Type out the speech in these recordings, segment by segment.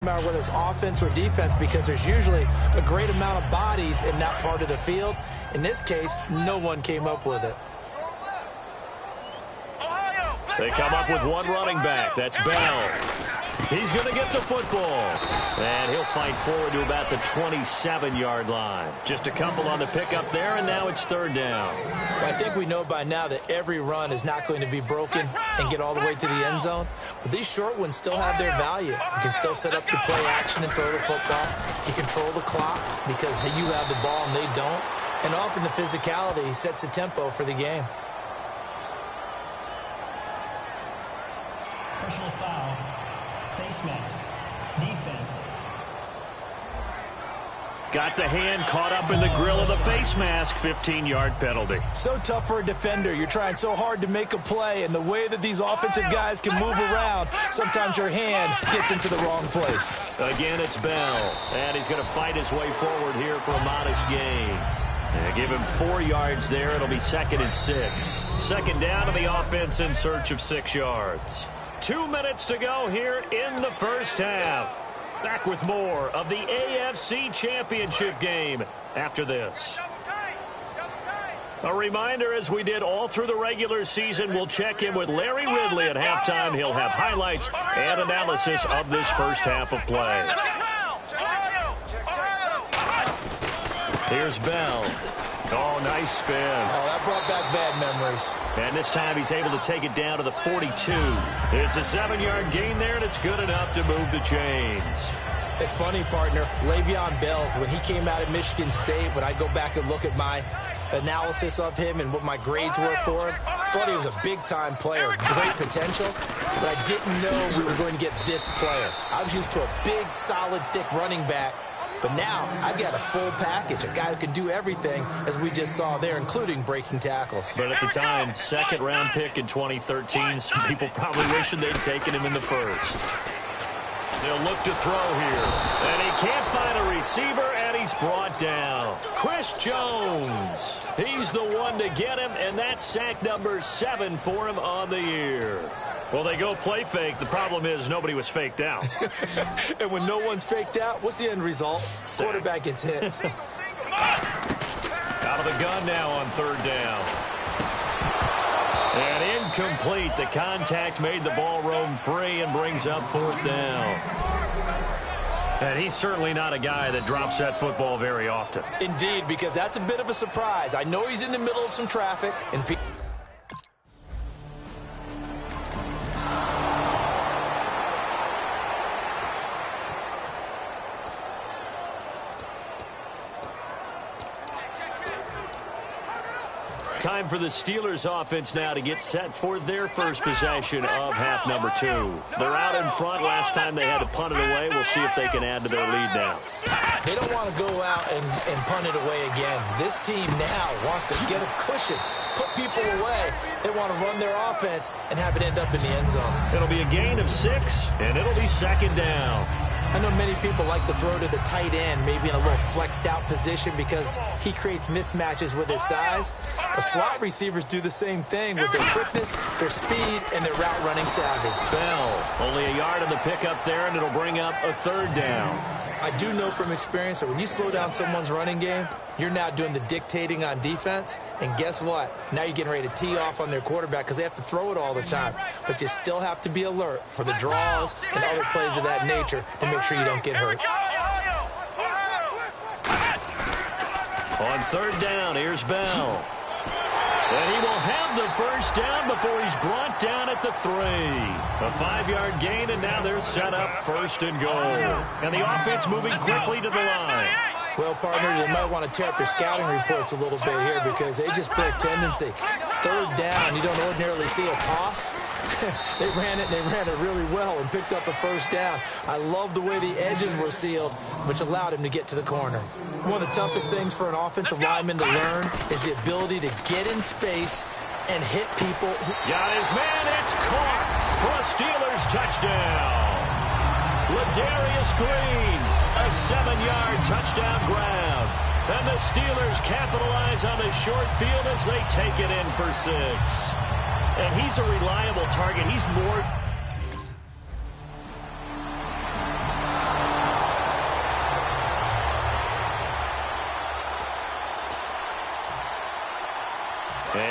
matter whether it's offense or defense, because there's usually a great amount of bodies in that part of the field. In this case, no one came up with it. They come up with one running back. That's Bell. He's going to get the football. And he'll fight forward to about the 27-yard line. Just a couple on the pickup there, and now it's third down. I think we know by now that every run is not going to be broken and get all the way to the end zone. But these short ones still have their value. You can still set up your play action and throw the football. You control the clock because you have the ball and they don't. And often the physicality sets the tempo for the game. Personal foul. Face mask. Defense. Got the hand caught up in the grill of the face mask. 15-yard penalty. So tough for a defender. You're trying so hard to make a play, and the way that these offensive guys can move around, sometimes your hand gets into the wrong place. Again, it's Bell, and he's going to fight his way forward here for a modest gain. And give him 4 yards there. It'll be 2nd and 6. Second down to the offense in search of 6 yards. 2 minutes to go here in the first half. Back with more of the AFC Championship game after this. A reminder, as we did all through the regular season, we'll check in with Larry Ridley at halftime. He'll have highlights and analysis of this first half of play. Here's Bell. Oh, nice spin. Oh, that brought back bad memories. And this time he's able to take it down to the 42. It's a 7-yard gain there, and it's good enough to move the chains. It's funny, partner. Le'Veon Bell, when he came out of Michigan State, when I go back and look at my analysis of him and what my grades were for him, I thought he was a big-time player, great potential, but I didn't know we were going to get this player. I was used to a big, solid, thick running back. But now, I've got a full package, a guy who can do everything, as we just saw there, including breaking tackles. But at the time, second-round pick in 2013, some people probably wishing they'd taken him in the first. They'll look to throw here. And he can't find a receiver, and he's brought down. Chris Jones. He's the one to get him, and that's sack number 7 for him on the year. Well, they go play fake. The problem is nobody was faked out. And when no one's faked out, what's the end result? Sack. Quarterback gets hit. Out of the gun now on third down. And incomplete. The contact made the ball roam free and brings up fourth down. And he's certainly not a guy that drops that football very often. Indeed, because that's a bit of a surprise. I know he's in the middle of some traffic, and time for the Steelers offense now to get set for their first possession of half number 2. They're out in front. Last time they had to punt it away. We'll see if they can add to their lead now. they don't want to go out and punt it away again. This team now wants to get a cushion, put people away. They want to run their offense and have it end up in the end zone. It'll be a gain of 6, and it'll be second down. I know many people like to throw to the tight end, maybe in a little flexed out position because he creates mismatches with his size. But slot receivers do the same thing with their quickness, their speed, and their route running savvy. Bell, only a yard on the pickup there, and it'll bring up a third down. I do know from experience that when you slow down someone's running game, you're now doing the dictating on defense. And guess what? Now you're getting ready to tee off on their quarterback because they have to throw it all the time. But you still have to be alert for the draws and other plays of that nature to make sure you don't get hurt. On third down, here's Bell. And he will have the first down before he's brought down at the 3. A 5-yard gain, and now they're set up first and goal. And the offense moving quickly to the line. Well, partner, they might want to tear up their scouting reports a little bit here because they just break tendency. Third down, you don't ordinarily see a toss. They ran it really well and picked up the first down. I love the way the edges were sealed, which allowed him to get to the corner. One of the toughest things for an offensive lineman to learn is the ability to get in space and hit people. Got his man, it's caught for a Steelers touchdown. Ladarius Green, a 7-yard touchdown grab. And the Steelers capitalize on the short field as they take it in for 6. And he's a reliable target. He's more...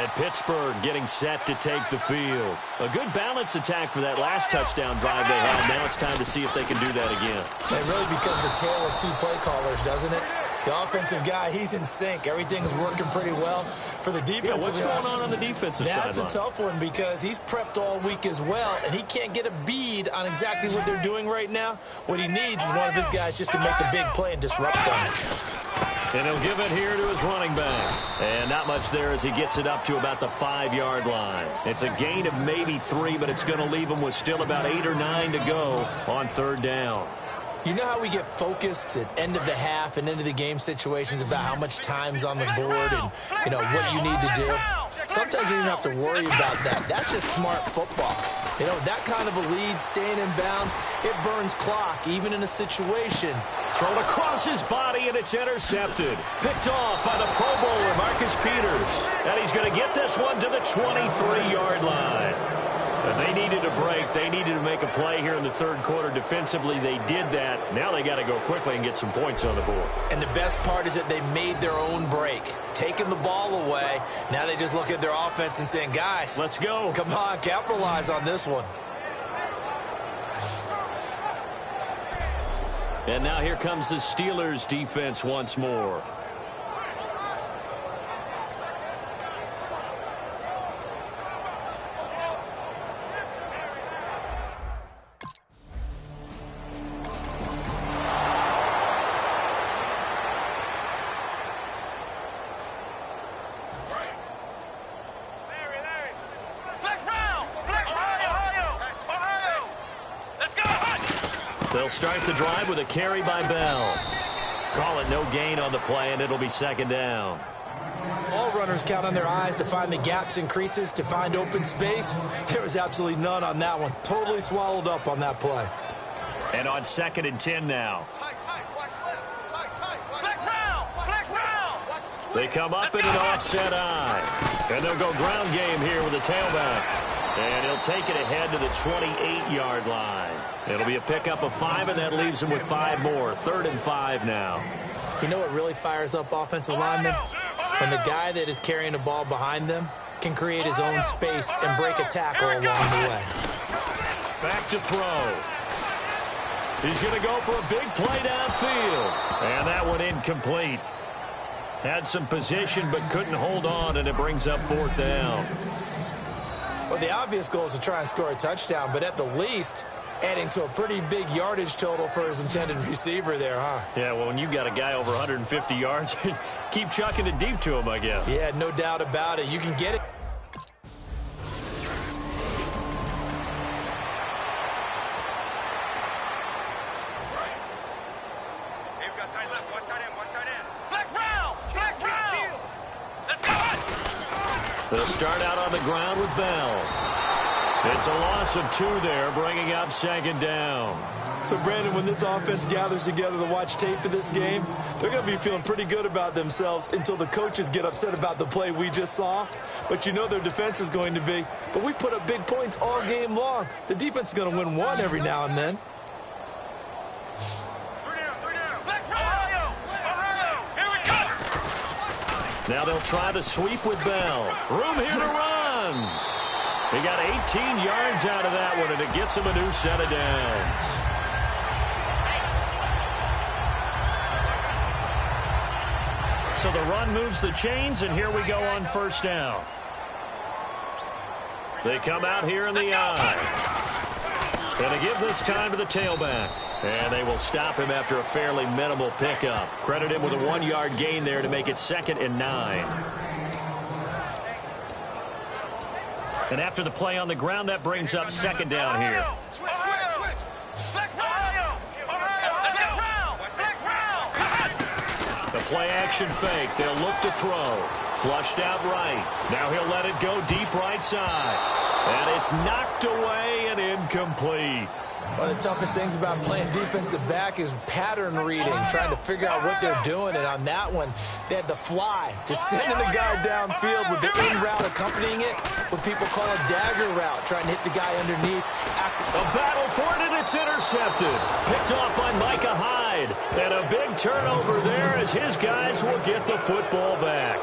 And Pittsburgh getting set to take the field. A good balanced attack for that last touchdown drive they had. Now it's time to see if they can do that again. It really becomes a tale of two play callers, doesn't it? The offensive guy, he's in sync. Everything's working pretty well. For the defensive what's going on the defensive side? That's a tough one because he's prepped all week as well, and he can't get a bead on exactly what they're doing right now. What he needs is one of his guys just to make the big play and disrupt things. And he'll give it here to his running back. And not much there as he gets it up to about the 5-yard line. It's a gain of maybe 3, but it's going to leave him with still about 8 or 9 to go on 3rd down. You know how we get focused at end of the half and end of the game situations about how much time's on the board and, you know, what you need to do? Sometimes you don't have to worry about that. That's just smart football. You know, that kind of a lead, staying in bounds, it burns clock, even in a situation. Thrown across his body, and it's intercepted. Picked off by the Pro Bowler, Marcus Peters. And he's going to get this one to the 23-yard line. But they needed a break. They needed to make a play here in the 3rd quarter. Defensively, they did that. Now they got to go quickly and get some points on the board. And the best part is that they made their own break, taking the ball away. Now they just look at their offense and saying, guys, let's go. Come on, capitalize on this one. And now here comes the Steelers defense once more. They'll start the drive with a carry by Bell. Call it no gain on the play, and it'll be 2nd down. All runners count on their eyes to find the gaps and creases, to find open space. There was absolutely none on that one. Totally swallowed up on that play. And on 2nd and 10 now. They come up in an offset eye. And they'll go ground game here with the tailback. And he'll take it ahead to the 28-yard line. It'll be a pickup of 5, and that leaves him with 5 more. 3rd and 5 now. You know what really fires up offensive linemen? When the guy that is carrying the ball behind them can create his own space and break a tackle along the way. Back to throw. He's going to go for a big play downfield. And that one incomplete. Had some position but couldn't hold on, and it brings up 4th down. Well, the obvious goal is to try and score a touchdown, but at the least, adding to a pretty big yardage total for his intended receiver there, huh? Yeah, well, when you've got a guy over 150 yards, keep chucking it deep to him, I guess. Yeah, no doubt about it. You can get it. They'll start out on the ground with Bell. It's a loss of 2 there, bringing up 2nd down. So, Brandon, when this offense gathers together to watch tape for this game, they're going to be feeling pretty good about themselves until the coaches get upset about the play we just saw. But you know their defense is going to be. But we put up big points all game long. The defense is going to win one every now and then. Now they'll try the sweep with Bell. Room here to run. He got 18 yards out of that one, and it gets him a new set of downs. So the run moves the chains, and here we go on 1st down. They come out here in the eye. And they give this time to the tailback. And they will stop him after a fairly minimal pickup. Credit him with a 1-yard gain there to make it 2nd and 9. And after the play on the ground, that brings up 2nd down here. The play action fake. They'll look to throw. Flushed out right. Now he'll let it go deep right side. And it's knocked away and incomplete. One of the toughest things about playing defensive back is pattern reading, trying to figure out what they're doing. And on that one, they had the fly, just sending the guy downfield with the in route accompanying it, what people call a dagger route, trying to hit the guy underneath. A battle for it, and it's intercepted. Picked off by Micah Hyde. And a big turnover there as his guys will get the football back.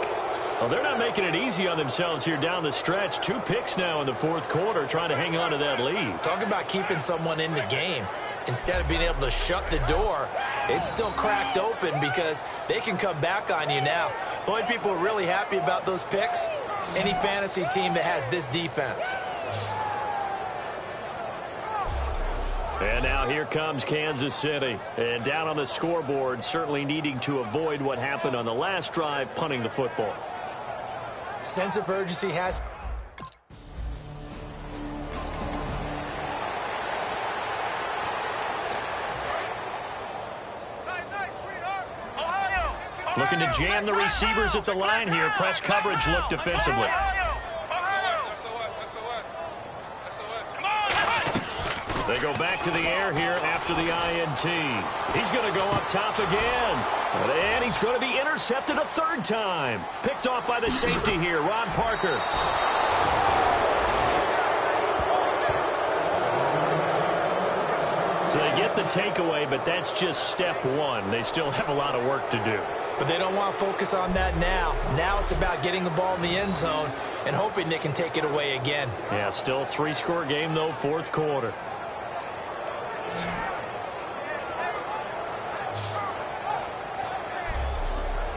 Well, they're not making it easy on themselves here down the stretch. 2 picks now in the fourth quarter, trying to hang on to that lead. Talk about keeping someone in the game. Instead of being able to shut the door, it's still cracked open because they can come back on you now. The only people who are really happy about those picks, any fantasy team that has this defense. And now here comes Kansas City. And down on the scoreboard, certainly needing to avoid what happened on the last drive, punting the football. Sense of urgency has... Looking to jam the receivers at the line here. Press coverage look defensively. They go back to the air here after the INT. He's going to go up top again. And he's going to be intercepted a third time. Picked off by the safety here, Ron Parker. So they get the takeaway, but that's just step one. They still have a lot of work to do. But they don't want to focus on that now. Now it's about getting the ball in the end zone and hoping they can take it away again. Yeah, still a 3-score game, though, fourth quarter.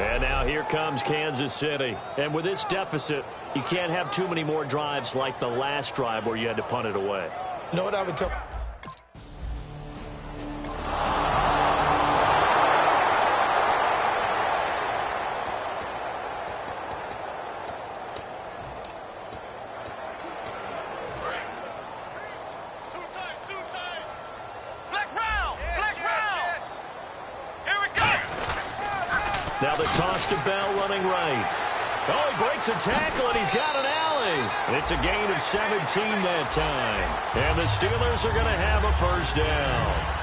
And now here comes Kansas City. And with this deficit, you can't have too many more drives like the last drive where you had to punt it away. You know what I would tell... Now the toss to Bell running right. Oh, he breaks a tackle, and he's got an alley. And it's a gain of 17 that time. And the Steelers are going to have a first down.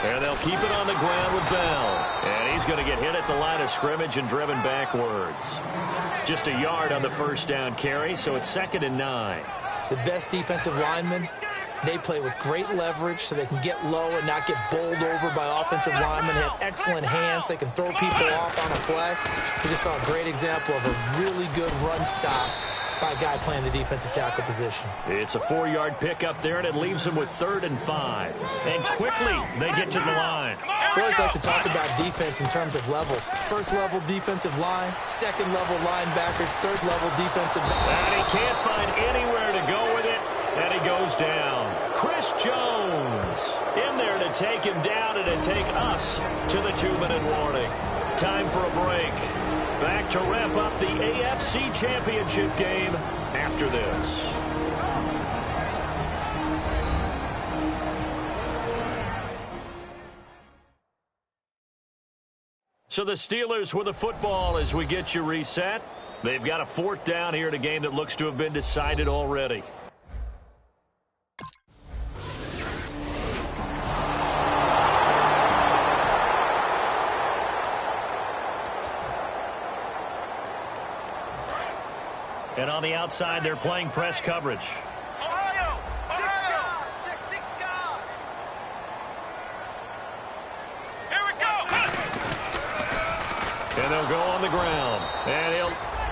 And they'll keep it on the ground with Bell. And he's going to get hit at the line of scrimmage and driven backwards. Just a yard on the first down carry, so it's 2nd and 9. The best defensive linemen, they play with great leverage so they can get low and not get bowled over by offensive linemen. They have excellent hands. They can throw people off on a play. We just saw a great example of a really good run stop by a guy playing the defensive tackle position. It's a 4-yard pickup there, and it leaves them with 3rd and 5. And quickly, they get to the line. We always like to talk about defense in terms of levels. First level defensive line, second level linebackers, third level defensive back. And he can't find anywhere to go with it, and he goes down. Chris Jones in there to take him down and to take us to the 2-minute warning. Time for a break. Back to wrap up the AFC Championship game after this. So the Steelers with the football as we get you reset. They've got a 4th down here in a game that looks to have been decided already. And on the outside, they're playing press coverage. And they'll go on the ground. And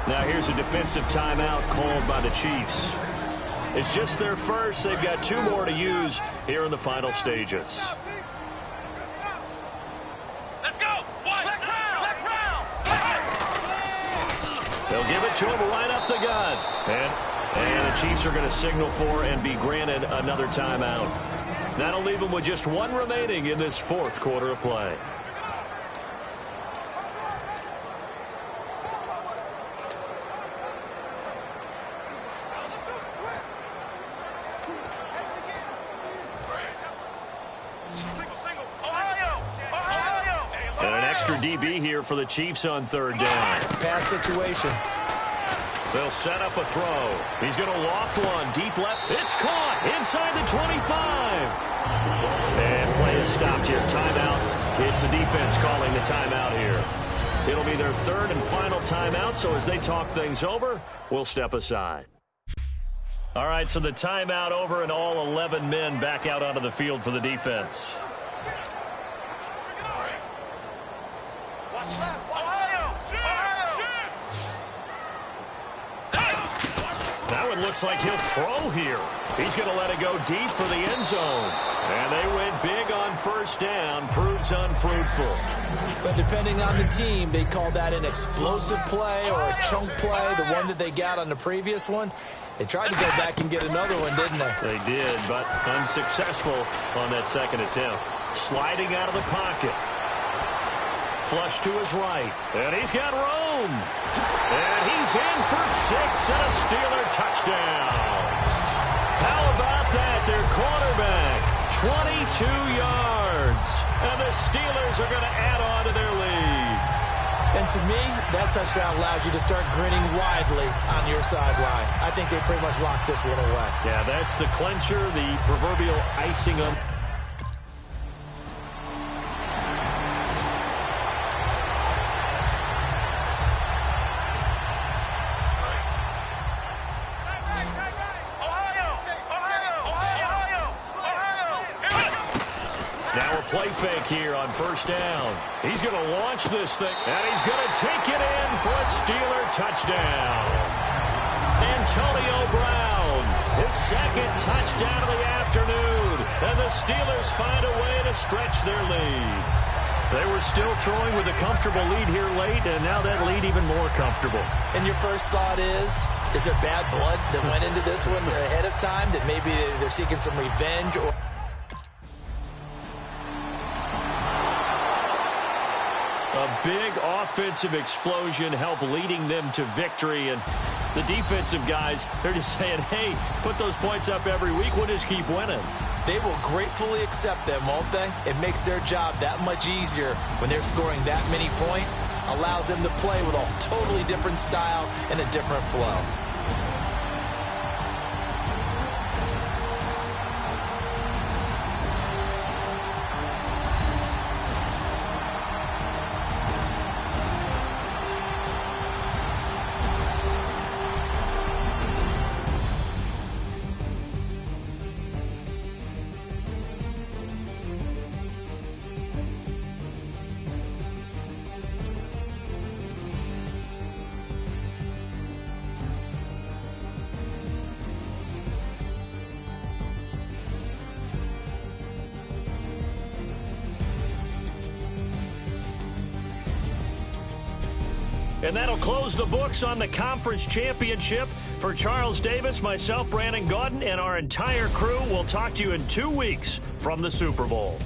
now here's a defensive timeout called by the Chiefs. It's just their first. They've got 2 more to use here in the final stages. Let's go. They'll give it to him right up the gut. And the Chiefs are going to signal for and be granted another timeout. That'll leave them with just 1 remaining in this 4th quarter of play. DB here for the Chiefs on 3rd down. Pass situation. They'll set up a throw. He's going to loft one deep left. It's caught inside the 25. And play is stopped here. Timeout. It's the defense calling the timeout here. It'll be their 3rd and final timeout, so as they talk things over, we'll step aside. All right, so the timeout over and all 11 men back out onto the field for the defense. Now it looks like he'll throw here. He's going to let it go deep for the end zone. And they went big on first down. Proves unfruitful. But depending on the team, they call that an explosive play or a chunk play, the one that they got on the previous one. They tried to go back and get another one, didn't they? They did, but unsuccessful on that second attempt. Sliding out of the pocket. Flush to his right. And he's got room. And he's in for 6 and a Steeler touchdown. How about that? Their quarterback, 22 yards. And the Steelers are going to add on to their lead. And to me, that touchdown allows you to start grinning widely on your sideline. I think they pretty much locked this one away. Yeah, that's the clincher, the proverbial icing on. Play fake here on first down. He's going to launch this thing, and he's going to take it in for a Steeler touchdown. Antonio Brown, his second touchdown of the afternoon, and the Steelers find a way to stretch their lead. They were still throwing with a comfortable lead here late, and now that lead even more comfortable. And your first thought is there bad blood that went into this one ahead of time, that maybe they're seeking some revenge? Or a big offensive explosion helped leading them to victory, and the defensive guys, they're just saying, hey, put those points up every week, we'll just keep winning. They will gratefully accept them, won't they? It makes their job that much easier when they're scoring that many points, allows them to play with a totally different style and a different flow. And that'll close the books on the conference championship. For Charles Davis, myself, Brandon Gaudin, and our entire crew, we'll talk to you in 2 weeks from the Super Bowl.